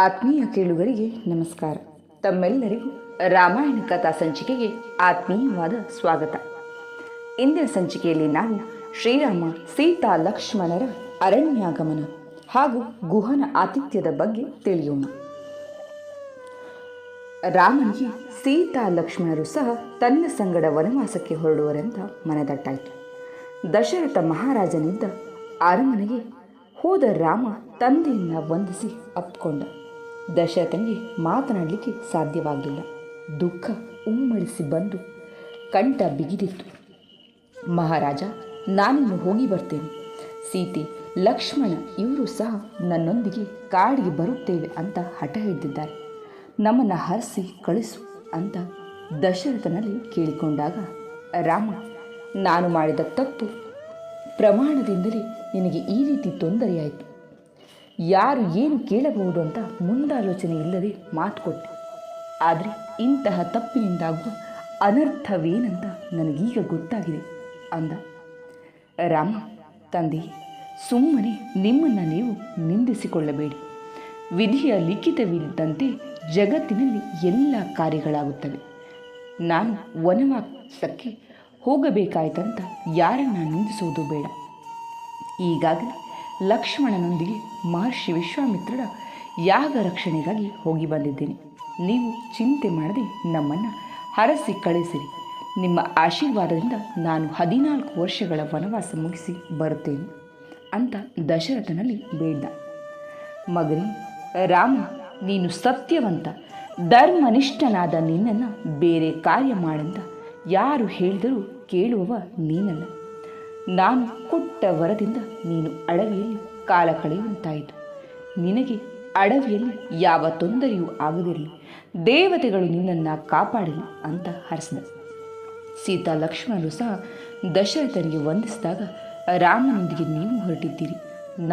ಆತ್ಮೀಯ ಕೇಳುಗರಿಗೆ ನಮಸ್ಕಾರ. ತಮ್ಮೆಲ್ಲರಿಗೂ ರಾಮಾಯಣ ಕಥಾ ಸಂಚಿಕೆಗೆ ಆತ್ಮೀಯವಾದ ಸ್ವಾಗತ. ಇಂದಿನ ಸಂಚಿಕೆಯಲ್ಲಿ ನಾವು ಶ್ರೀರಾಮ ಸೀತಾ ಲಕ್ಷ್ಮಣರ ಅರಣ್ಯಾಗಮನ ಹಾಗೂ ಗುಹನ ಆತಿಥ್ಯದ ಬಗ್ಗೆ ತಿಳಿಯೋಣ. ರಾಮನಿಗೆ ಸೀತಾ ಲಕ್ಷ್ಮಣರು ಸಹ ತನ್ನ ಸಂಗಡ ವನವಾಸಕ್ಕೆ ಹೊರಡುವರೆಂತ ಮನದಟ್ಟಾಯಿತು. ದಶರಥ ಮಹಾರಾಜನಿದ್ದ ಅರಮನೆಗೆ ಹೋದ ರಾಮ ತಂದೆಯನ್ನು ವಂದಿಸಿ ಅಪ್ಪಿಕೊಂಡ. ದಶರಥನಿಗೆ ಮಾತನಾಡಲಿಕ್ಕೆ ಸಾಧ್ಯವಾಗಲಿಲ್ಲ. ದುಃಖ ಉಮ್ಮಳಿಸಿ ಬಂದು ಕಂಠ ಬಿಗಿದಿತ್ತು. ಮಹಾರಾಜ, ನಾನಿನ್ನು ಹೋಗಿ ಬರ್ತೇನೆ. ಸೀತೆ, ಲಕ್ಷ್ಮಣ ಇವರು ಸಹ ನನ್ನೊಂದಿಗೆ ಕಾಡಿಗೆ ಬರುತ್ತೇವೆ ಅಂತ ಹಠ ಹಿಡಿದಿದ್ದಾರೆ. ನಮ್ಮನ್ನು ಹರಿಸಿ ಕಳಿಸು ಅಂತ ದಶರಥನಲ್ಲಿ ಕೇಳಿಕೊಂಡಾಗ ರಾಮ, ನಾನು ಮಾಡಿದ ತಪ್ಪು ಪ್ರಮಾಣದಿಂದಲೇ ನಿನಗೆ ಈ ರೀತಿ ತೊಂದರೆಯಾಯಿತು. ಯಾರು ಏನು ಕೇಳಬಹುದು ಅಂತ ಮುಂದಾಲೋಚನೆ ಇಲ್ಲದೆ ಮಾತು ಕೊಟ್ಟೆ. ಆದರೆ ಇಂತಹ ತಪ್ಪಿನಿಂದಾಗುವ ಅನರ್ಥವೇನಂತ ನನಗೀಗ ಗೊತ್ತಾಗಿದೆ ಅಂದ. ರಾಮ, ತಂದೆ, ಸುಮ್ಮನೆ ನಿಮ್ಮನ್ನು ನೀವು ನಿಂದಿಸಿಕೊಳ್ಳಬೇಡಿ. ವಿಧಿಯ ಲಿಖಿತವಿದ್ದಂತೆ ಜಗತ್ತಿನಲ್ಲಿ ಎಲ್ಲ ಕಾರ್ಯಗಳಾಗುತ್ತವೆ. ನಾನು ವನವಾಸಕ್ಕೆ ಹೋಗಬೇಕಾಯ್ತಂತ ಯಾರನ್ನ ನಿಂದಿಸುವುದು ಬೇಡ. ಈಗಾಗಲೇ ಲಕ್ಷ್ಮಣನೊಂದಿಗೆ ಮಹರ್ಷಿ ವಿಶ್ವಾಮಿತ್ರರ ಯಾಗ ರಕ್ಷಣೆಗಾಗಿ ಹೋಗಿ ಬಂದಿದ್ದೇನೆ. ನೀವು ಚಿಂತೆ ಮಾಡದೆ ನಮ್ಮನ್ನು ಹರಸಿ ಕಳಿಸಿರಿ. ನಿಮ್ಮ ಆಶೀರ್ವಾದದಿಂದ ನಾನು 14 ವರ್ಷಗಳ ವನವಾಸ ಮುಗಿಸಿ ಬರುತ್ತೇನೆ ಅಂತ ದಶರಥನಲ್ಲಿ ಬೇಡ. ಮಗನೇ ರಾಮ, ನೀನು ಸತ್ಯವಂತ, ಧರ್ಮನಿಷ್ಠನಾದ ನಿನ್ನನ್ನು ಬೇರೆ ಕಾರ್ಯ ಮಾಡಂತ ಯಾರು ಹೇಳಿದರೂ ಕೇಳುವವ ನೀನಲ್ಲ. ನಾನು ಕೊಟ್ಟ ವರದಿಂದ ನೀನು ಅಡವಿಯಲ್ಲಿ ಕಾಲ ಕಳೆಯುವಂತಾಯಿತು. ನಿನಗೆ ಅಡವಿಯಲ್ಲಿ ಯಾವ ತೊಂದರೆಯೂ ಆಗದಿರಲಿ, ದೇವತೆಗಳು ನಿನ್ನನ್ನು ಕಾಪಾಡಲಿ ಅಂತ ಹರಸಿದ. ಸೀತಾ ಲಕ್ಷ್ಮಣರು ಸಹ ದಶರಥನಿಗೆ ವಂದಿಸಿದಾಗ, ರಾಮನೊಂದಿಗೆ ನೀವು ಹೊರಟಿದ್ದೀರಿ,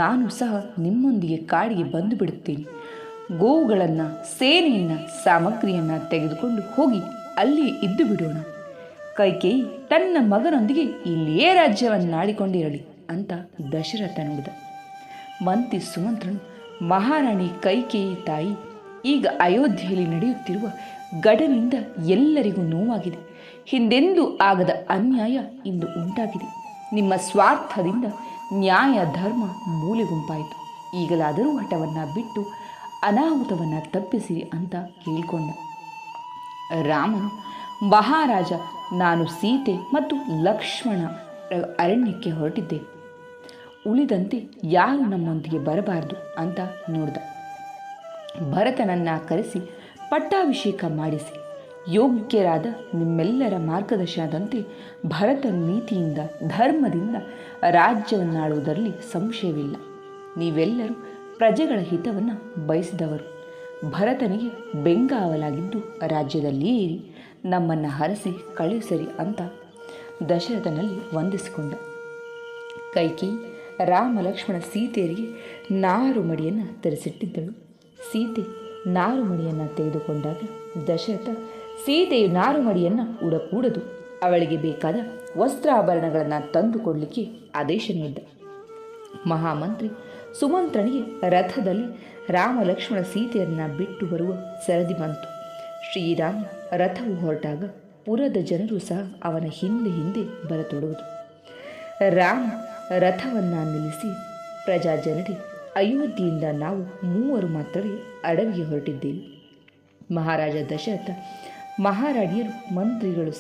ನಾನು ಸಹ ನಿಮ್ಮೊಂದಿಗೆ ಕಾಡಿಗೆ ಬಂದು ಬಿಡುತ್ತೇನೆ. ಗೋವುಗಳನ್ನು, ಸೇನೆಯನ್ನು, ಸಾಮಗ್ರಿಯನ್ನು ತೆಗೆದುಕೊಂಡು ಹೋಗಿ ಅಲ್ಲಿ ಇದ್ದು ಬಿಡೋಣ. ಕೈಕೇಯಿ ತನ್ನ ಮಗನೊಂದಿಗೆ ಇಲ್ಲಿಯೇ ರಾಜ್ಯವನ್ನಾಡಿಕೊಂಡಿರಲಿ ಅಂತ ದಶರಥ ನುಡಿದ. ಮಂತ್ರಿ ಸುಮಂತ್ರನು, ಮಹಾರಾಣಿ ಕೈಕೇಯಿ ತಾಯಿ, ಈಗ ಅಯೋಧ್ಯೆಯಲ್ಲಿ ನಡೆಯುತ್ತಿರುವ ಗಡನಿಂದ ಎಲ್ಲರಿಗೂ ನೋವಾಗಿದೆ. ಹಿಂದೆಂದೂ ಆಗದ ಅನ್ಯಾಯ ಇಂದು ಉಂಟಾಗಿದೆ. ನಿಮ್ಮ ಸ್ವಾರ್ಥದಿಂದ ನ್ಯಾಯ ಧರ್ಮ ಮೂಲೆಗುಂಪಾಯಿತು. ಈಗಲಾದರೂ ಹಠವನ್ನು ಬಿಟ್ಟು ಅನಾಹುತವನ್ನು ತಪ್ಪಿಸಿರಿ ಅಂತ ಕೇಳಿಕೊಂಡ. ರಾಮನು, ಮಹಾರಾಜ, ನಾನು ಸೀತೆ ಮತ್ತು ಲಕ್ಷ್ಮಣ ಅರಣ್ಯಕ್ಕೆ ಹೊರಟಿದ್ದೇನೆ. ಉಳಿದಂತೆ ಯಾರು ನಮ್ಮೊಂದಿಗೆ ಬರಬಾರದು ಅಂತ ನೋಡಿದ. ಭರತನನ್ನು ಕರೆಸಿ ಪಟ್ಟಾಭಿಷೇಕ ಮಾಡಿಸಿ, ಯೋಗ್ಯರಾದ ನಿಮ್ಮೆಲ್ಲರ ಮಾರ್ಗದರ್ಶನದಂತೆ ಭರತ ನೀತಿಯಿಂದ ಧರ್ಮದಿಂದ ರಾಜ್ಯವನ್ನಾಳುವುದರಲ್ಲಿ ಸಂಶಯವಿಲ್ಲ. ನೀವೆಲ್ಲರೂ ಪ್ರಜೆಗಳ ಹಿತವನ್ನು ಬಯಸಿದವರು. ಭರತನಿಗೆ ಬೆಂಗಾವಲಾಗಿದ್ದು ರಾಜ್ಯದಲ್ಲಿಯೇ ಇರಿ, ನಮ್ಮನ್ನು ಹರಸಿ ಕಳುಹಿಸರಿ ಅಂತ ದಶರಥನಲ್ಲಿ ವಂದಿಸಿಕೊಂಡ. ಕೈಕೇಯಿ ರಾಮ ಲಕ್ಷ್ಮಣ ಸೀತೆಯರಿಗೆ ನಾರುಮಡಿಯನ್ನು ತರಿಸಿಟ್ಟಿದ್ದಳು. ಸೀತೆ ನಾರುಮಡಿಯನ್ನು ತೆಗೆದುಕೊಂಡಾಗ ದಶರಥ, ಸೀತೆಯು ನಾರುಮಡಿಯನ್ನು ಉಡಕೂಡದು, ಅವಳಿಗೆ ಬೇಕಾದ ವಸ್ತ್ರಾಭರಣಗಳನ್ನು ತಂದುಕೊಡಲಿಕ್ಕೆ ಆದೇಶ ನೀಡಿದ. ಮಹಾಮಂತ್ರಿ ಸುಮಂತ್ರನಿಗೆ ರಥದಲ್ಲಿ ರಾಮ ಲಕ್ಷ್ಮಣ ಸೀತೆಯನ್ನು ಬಿಟ್ಟು ಬರುವ ಸರದಿ ಬಂತು. ಶ್ರೀರಾಮ ರಥವು ಹೊರಟಾಗ ಪುರದ ಜನರು ಸಹ ಅವನ ಹಿಂದೆ ಹಿಂದೆ ಬರತೊಡಗುವುದು. ರಾಮ ರಥವನ್ನು ನಿಲ್ಲಿಸಿ, ಪ್ರಜಾಜನರೇ, ಅಯೋಧ್ಯೆಯಿಂದ ನಾವು 3 ಮಾತ್ರವೇ ಅಡವಿಗೆ ಹೊರಟಿದ್ದೇವೆ. ಮಹಾರಾಜ ದಶರಥ, ಮಹಾರಾಣಿಯರು, ಮಂತ್ರಿಗಳು,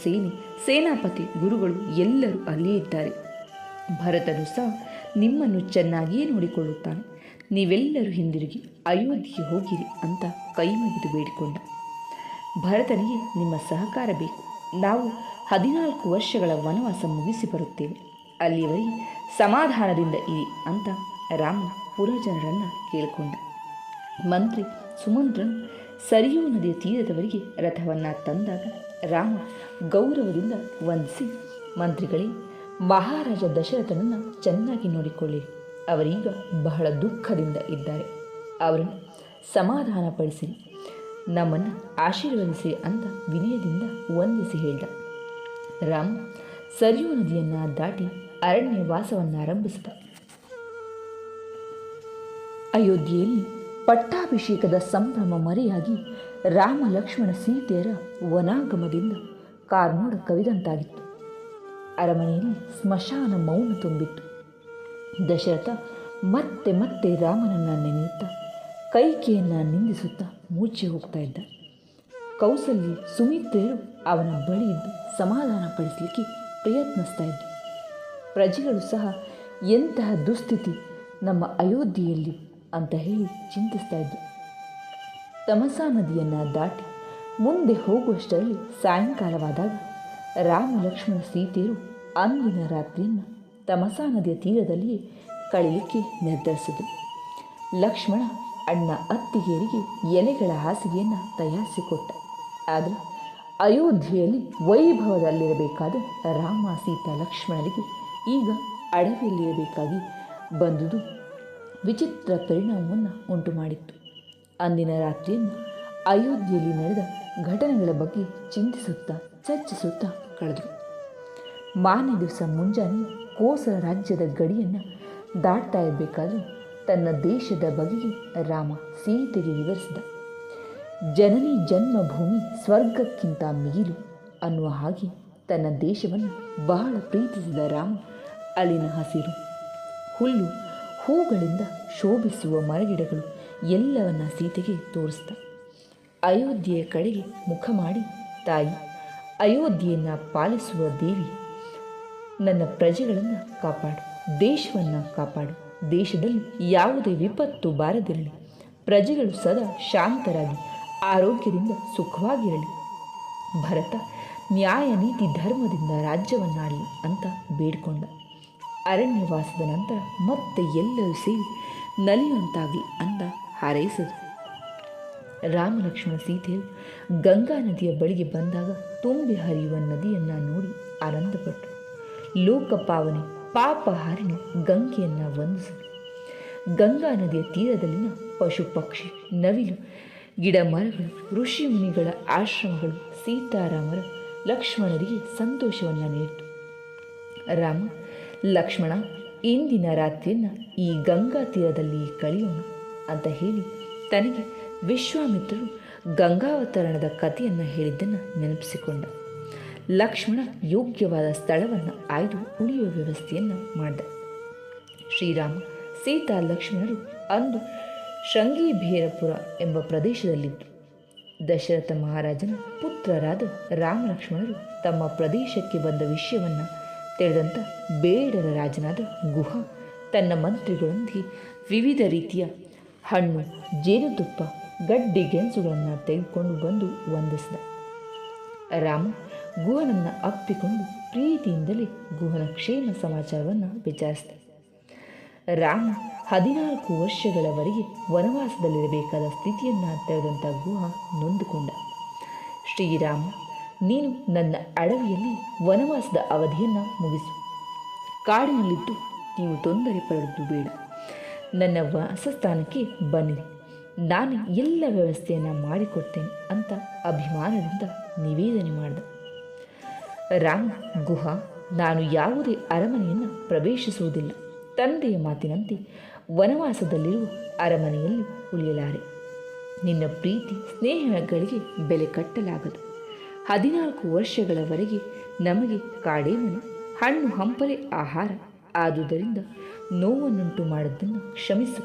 ಸೇನಾಪತಿ, ಗುರುಗಳು ಎಲ್ಲರೂ ಅಲ್ಲಿಯೇ ಇದ್ದಾರೆ. ಭರತನು ಸಹ ನಿಮ್ಮನ್ನು ಚೆನ್ನಾಗಿಯೇ ನೋಡಿಕೊಳ್ಳುತ್ತಾನೆ. ನೀವೆಲ್ಲರೂ ಹಿಂದಿರುಗಿ ಅಯೋಧ್ಯೆಗೆ ಹೋಗಿರಿ ಅಂತ ಕೈ ಮುಗಿದು ಬೇಡಿಕೊಂಡ. ಭರತನಿಗೆ ನಿಮ್ಮ ಸಹಕಾರ ಬೇಕು. ನಾವು 14 ವರ್ಷಗಳ ವನವಾಸ ಮುಗಿಸಿ ಬರುತ್ತೇವೆ. ಅಲ್ಲಿಯವರೆಗೆ ಸಮಾಧಾನದಿಂದ ಇರಿ ಅಂತ ರಾಮ ಪುರಜನರನ್ನು ಕೇಳಿಕೊಂಡ. ಮಂತ್ರಿ ಸುಮಂತ್ರನು ಸರಿಯೂ ನದಿಯ ತೀರದವರೆಗೆ ರಥವನ್ನು ತಂದಾಗ ರಾಮ ಗೌರವದಿಂದ ವಂದಿಸಿ, ಮಂತ್ರಿಗಳೇ, ಮಹಾರಾಜ ದಶರಥನನ್ನು ಚೆನ್ನಾಗಿ ನೋಡಿಕೊಳ್ಳಿ. ಅವರೀಗ ಬಹಳ ದುಃಖದಿಂದ ಇದ್ದಾರೆ. ಅವರನ್ನು ಸಮಾಧಾನಪಡಿಸಿರಿ, ನಮ್ಮನ್ನು ಆಶೀರ್ವದಿಸಿ ಅಂತ ವಿನಯದಿಂದ ವಂದಿಸಿ ಹೇಳಿದ. ರಾಮ ಸರಿಯೂ ನದಿಯನ್ನು ದಾಟಿ ಅರಣ್ಯ ವಾಸವನ್ನು ಆರಂಭಿಸಿದ. ಅಯೋಧ್ಯೆಯಲ್ಲಿ ಪಟ್ಟಾಭಿಷೇಕದ ಸಂಭ್ರಮ ಮರೆಯಾಗಿ ರಾಮ ಲಕ್ಷ್ಮಣ ಸೀತೆಯರ ವನಾಗಮದಿಂದ ಕಾರ್ಮೋಡ ಕವಿದಂತಾಗಿತ್ತು. ಅರಮನೆಯಲ್ಲಿ ಸ್ಮಶಾನ ಮೌನ ತುಂಬಿತ್ತು. ದಶರಥ ಮತ್ತೆ ಮತ್ತೆ ರಾಮನನ್ನು ನೆನೆಯುತ್ತಾ ಕೈಕೆಯನ್ನು ನಿಂದಿಸುತ್ತಾ ಮೂರ್ಛೆ ಹೋಗ್ತಾ ಇದ್ದ. ಕೌಸಲ್ಯ ಸುಮಿತ್ರೆಯರು ಅವನ ಬಳಿ ಇದ್ದು ಸಮಾಧಾನ ಪಡಿಸಲಿಕ್ಕೆ ಪ್ರಯತ್ನಿಸ್ತಾ ಇದ್ದರು. ಪ್ರಜೆಗಳು ಸಹ ಎಂತಹ ದುಸ್ಥಿತಿ ನಮ್ಮ ಅಯೋಧ್ಯೆಯಲ್ಲಿ ಅಂತ ಹೇಳಿ ಚಿಂತಿಸ್ತಾ ಇದ್ದರು. ತಮಸಾ ನದಿಯನ್ನು ದಾಟಿ ಮುಂದೆ ಹೋಗುವಷ್ಟರಲ್ಲಿ ಸಾಯಂಕಾಲವಾದಾಗ ರಾಮ ಲಕ್ಷ್ಮಣ ಸೀತೆಯರು ಅಂದಿನ ರಾತ್ರಿಯನ್ನು ತಮಸಾ ನದಿಯ ತೀರದಲ್ಲಿಯೇ ಕಳೆಯಲಿಕ್ಕೆ ನಿರ್ಧರಿಸಿದರು. ಲಕ್ಷ್ಮಣ ಅಣ್ಣ ಅತ್ತಿಗೆಯರಿಗೆ ಎಲೆಗಳ ಹಾಸಿಗೆಯನ್ನು ತಯಾರಿಸಿಕೊಟ್ಟ. ಆದರೆ ಅಯೋಧ್ಯೆಯಲ್ಲಿ ವೈಭವದಲ್ಲಿರಬೇಕಾದ ರಾಮ ಸೀತಾ ಲಕ್ಷ್ಮಣರಿಗೆ ಈಗ ಅಡವಿಯಲ್ಲಿರಬೇಕಾಗಿ ಬಂದುದು ವಿಚಿತ್ರ ಪರಿಣಾಮವನ್ನು ಉಂಟು ಮಾಡಿತ್ತು. ಅಂದಿನ ರಾತ್ರಿಯನ್ನು ಅಯೋಧ್ಯೆಯಲ್ಲಿ ನಡೆದ ಘಟನೆಗಳ ಬಗ್ಗೆ ಚಿಂತಿಸುತ್ತಾ ಚರ್ಚಿಸುತ್ತಾ ಕಳೆದರು. ಮಾರನೇ ದಿವಸ ಮುಂಜಾನೆ ಕೋಸಲ ರಾಜ್ಯದ ಗಡಿಯನ್ನು ದಾಟ್ತಾ ಇರಬೇಕಾದ್ರೆ ತನ್ನ ದೇಶದ ಬಗೆಗೆ ರಾಮ ಸೀತೆಗೆ ವಿವರಿಸಿದ. ಜನನಿ ಜನ್ಮಭೂಮಿ ಸ್ವರ್ಗಕ್ಕಿಂತ ಮಿಗಿಲು ಅನ್ನುವ ಹಾಗೆ ತನ್ನ ದೇಶವನ್ನು ಬಹಳ ಪ್ರೀತಿಸಿದ ರಾಮ ಅಲ್ಲಿನ ಹಸಿರು, ಹುಲ್ಲು, ಹೂಗಳಿಂದ ಶೋಭಿಸುವ ಮರಗಿಡಗಳು ಎಲ್ಲವನ್ನ ಸೀತೆಗೆ ತೋರಿಸಿದ. ಅಯೋಧ್ಯೆಯ ಕಡೆಗೆ ಮುಖ ಮಾಡಿ, ತಾಯಿ, ಅಯೋಧ್ಯೆಯನ್ನು ಪಾಲಿಸುವ ದೇವಿ, ನನ್ನ ಪ್ರಜೆಗಳನ್ನು ಕಾಪಾಡು, ದೇಶವನ್ನು ಕಾಪಾಡು, ದೇಶದಲ್ಲಿ ಯಾವುದೇ ವಿಪತ್ತು ಬಾರದಿರಲಿ, ಪ್ರಜೆಗಳು ಸದಾ ಶಾಂತರಾಗಿ ಆರೋಗ್ಯದಿಂದ ಸುಖವಾಗಿರಲಿ, ಭರತ ನ್ಯಾಯ ನೀತಿ ಧರ್ಮದಿಂದ ರಾಜ್ಯವನ್ನಾಡಲಿ ಅಂತ ಬೇಡಿಕೊಂಡ. ಅರಣ್ಯವಾಸದ ನಂತರ ಮತ್ತೆ ಎಲ್ಲರೂ ಸೇರಿ ನಲಿಯುವಂತಾಗಲಿ ಅಂತ ಹಾರೈಸಿದರು. ರಾಮ ಲಕ್ಷ್ಮಣ ಸೀತೆಯು ಗಂಗಾ ನದಿಯ ಬಳಿಗೆ ಬಂದಾಗ ತುಂಬಿ ಹರಿಯುವ ನದಿಯನ್ನು ನೋಡಿ ಆನಂದಪಟ್ಟರು. ಲೋಕಪಾವನೆ ಪಾಪಹಾರಿಣಿ ಗಂಗೆಯನ್ನು ವಂದಿಸಿದರು. ಗಂಗಾ ನದಿಯ ತೀರದಲ್ಲಿನ ಪಶು ಪಕ್ಷಿ, ನವಿಲು, ಗಿಡ ಮರಗಳು, ಋಷಿ ಮುನಿಗಳ ಆಶ್ರಮಗಳು ಸೀತಾರಾಮರ ಲಕ್ಷ್ಮಣರಿಗೆ ಸಂತೋಷವನ್ನು ನೀಡಿತು. ರಾಮ, ಲಕ್ಷ್ಮಣ, ಇಂದಿನ ರಾತ್ರಿಯನ್ನು ಈ ಗಂಗಾ ತೀರದಲ್ಲಿ ಕಳೆಯೋಣ ಅಂತ ಹೇಳಿ ತನಗೆ ವಿಶ್ವಾಮಿತ್ರರು ಗಂಗಾವತರಣದ ಕಥೆಯನ್ನು ಹೇಳಿದ್ದನ್ನು ನೆನಪಿಸಿಕೊಂಡ. ಲಕ್ಷ್ಮಣ ಯೋಗ್ಯವಾದ ಸ್ಥಳವನ್ನು ಆಯ್ದು ಉಳಿಯುವ ವ್ಯವಸ್ಥೆಯನ್ನು ಮಾಡಿದ. ಶ್ರೀರಾಮ, ಸೀತಾ ಲಕ್ಷ್ಮಣರು ಅಂದು ಶೃಂಗಿಬೇರಪುರ ಎಂಬ ಪ್ರದೇಶದಲ್ಲಿದ್ದರು. ದಶರಥ ಮಹಾರಾಜನ ಪುತ್ರರಾದ ರಾಮ ಲಕ್ಷ್ಮಣರು ತಮ್ಮ ಪ್ರದೇಶಕ್ಕೆ ಬಂದ ವಿಷಯವನ್ನು ತಿಳಿದಂಥ ಬೇಡರ ರಾಜನಾದ ಗುಹ ತನ್ನ ಮಂತ್ರಿಗಳೊಂದಿಗೆ ವಿವಿಧ ರೀತಿಯ ಹಣ್ಣು, ಜೇನುತುಪ್ಪ, ಗಡ್ಡಿ ಗೆಣಸುಗಳನ್ನು ತೆಗೆದುಕೊಂಡು ಬಂದು ವಂದಿಸಿದ. ರಾಮ ಗುಹನನ್ನು ಅಪ್ಪಿಕೊಂಡು ಪ್ರೀತಿಯಿಂದಲೇ ಗುಹನ ಕ್ಷೇಮ ಸಮಾಚಾರವನ್ನು ವಿಚಾರಿಸಿದ. ರಾಮ 14 ವರ್ಷಗಳವರೆಗೆ ವನವಾಸದಲ್ಲಿರಬೇಕಾದ ಸ್ಥಿತಿಯನ್ನು ತಿಳಿದಂಥ ಗುಹ ನೊಂದುಕೊಂಡ. ಶ್ರೀರಾಮ, ನೀನು ನನ್ನ ಅಡವಿಯಲ್ಲಿ ವನವಾಸದ ಅವಧಿಯನ್ನು ಮುಗಿಸು. ಕಾಡಿನಲ್ಲಿದ್ದು ನೀವು ತೊಂದರೆ ಪಡೆದು ಬೇಡ. ನನ್ನ ವಾಸಸ್ಥಾನಕ್ಕೆ ಬನ್ನಿರಿ, ನಾನು ಎಲ್ಲ ವ್ಯವಸ್ಥೆಯನ್ನು ಮಾಡಿಕೊಡ್ತೇನೆ ಅಂತ ಅಭಿಮಾನದಿಂದ ನಿವೇದನೆ ಮಾಡಿದ. ರಾಮ, ಗುಹ, ನಾನು ಯಾವುದೇ ಅರಮನೆಯನ್ನು ಪ್ರವೇಶಿಸುವುದಿಲ್ಲ. ತಂದೆಯ ಮಾತಿನಂತೆ ವನವಾಸದಲ್ಲಿರುವ ಅರಮನೆಯಲ್ಲಿ ಉಳಿಯಲಾರೆ. ನಿನ್ನ ಪ್ರೀತಿ ಸ್ನೇಹಗಳಿಗೆ ಬೆಲೆ ಕಟ್ಟಲಾಗದು. 14 ವರ್ಷಗಳವರೆಗೆ ನಮಗೆ ಕಾಡೇ ಮನೆ, ಹಣ್ಣು ಹಂಪಲೆ ಆಹಾರ. ಆದುದರಿಂದ ನೋವನ್ನುಂಟು ಮಾಡೋದನ್ನು ಕ್ಷಮಿಸು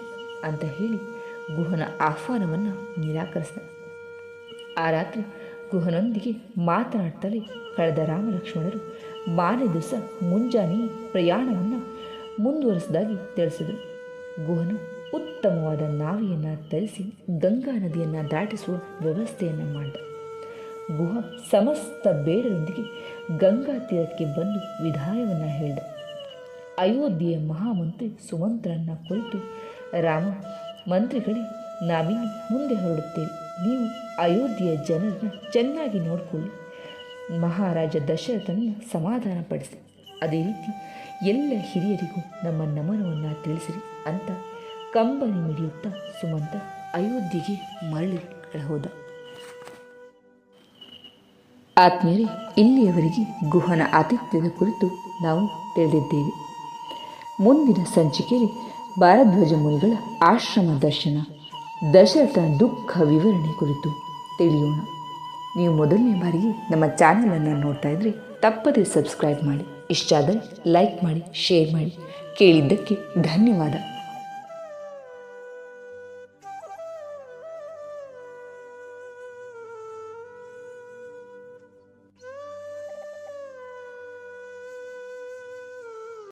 ಅಂತ ಹೇಳಿ ಗುಹನ ಆಹ್ವಾನವನ್ನು ನಿರಾಕರಿಸಿದ. ಆ ರಾತ್ರಿ ಗುಹನೊಂದಿಗೆ ಮಾತನಾಡ್ತಲೇ ಕಳೆದ ರಾಮ ಲಕ್ಷ್ಮಣರು ಮಾರನೇ ದಿವಸ ಮುಂಜಾನೆ ಪ್ರಯಾಣವನ್ನು ಮುಂದುವರಿಸಿದಾಗಿ ತಿಳಿಸಿದರು. ಗುಹನು ಉತ್ತಮವಾದ ನಾವೆಯನ್ನು ತರಿಸಿ ಗಂಗಾ ನದಿಯನ್ನು ದಾಟಿಸುವ ವ್ಯವಸ್ಥೆಯನ್ನು ಮಾಡಿದ. ಗುಹ ಸಮಸ್ತ ಬೇಡರೊಂದಿಗೆ ಗಂಗಾ ತೀರಕ್ಕೆ ಬಂದು ವಿದಾಯವನ್ನು ಹೇಳಿದ. ಅಯೋಧ್ಯೆಯ ಮಹಾಮಂತ್ರಿ ಸುಮಂತ್ರನ ಕುರಿತು ರಾಮ, ಮಂತ್ರಿಗಳೇ, ನಾವಿನ್ನು ಮುಂದೆ ಹೊರಡುತ್ತೇವೆ. ನೀವು ಅಯೋಧ್ಯೆಯ ಜನರನ್ನು ಚೆನ್ನಾಗಿ ನೋಡಿಕೊಳ್ಳಿ. ಮಹಾರಾಜ ದಶರಥನನ್ನು ಸಮಾಧಾನಪಡಿಸಿ. ಅದೇ ರೀತಿ ಎಲ್ಲ ಹಿರಿಯರಿಗೂ ನಮ್ಮ ನಮನವನ್ನು ತಿಳಿಸಿರಿ ಅಂತ ಕಂಬನಿ ಮಿಡಿಯುತ್ತಾ ಸುಮಂತ ಅಯೋಧ್ಯೆಗೆ ಮರಳಿ ಹೋದ. ಆತ್ಮೀಯರೇ, ಇಲ್ಲಿಯವರೆಗೆ ಗುಹನ ಆತಿಥ್ಯದ ಕುರಿತು ನಾವು ತಿಳಿದಿದ್ದೇವೆ. ಮುಂದಿನ ಸಂಚಿಕೆಯಲ್ಲಿ ಭಾರದ್ವಾಜ ಮುನಿಗಳ ಆಶ್ರಮ ದರ್ಶನ, ದಶರಥನ ದುಃಖ ವಿವರಣೆ ಕುರಿತು ತಿಳಿಯೋಣ. ನೀವು ಮೊದಲನೇ ಬಾರಿಗೆ ನಮ್ಮ ಚಾನಲನ್ನು ನೋಡ್ತಾ ಇದ್ದರೆ ತಪ್ಪದೇ ಸಬ್ಸ್ಕ್ರೈಬ್ ಮಾಡಿ, ಇಷ್ಟ ಆದರೆ ಲೈಕ್ ಮಾಡಿ, ಶೇರ್ ಮಾಡಿ. ಕೇಳಿದ್ದಕ್ಕೆ ಧನ್ಯವಾದ.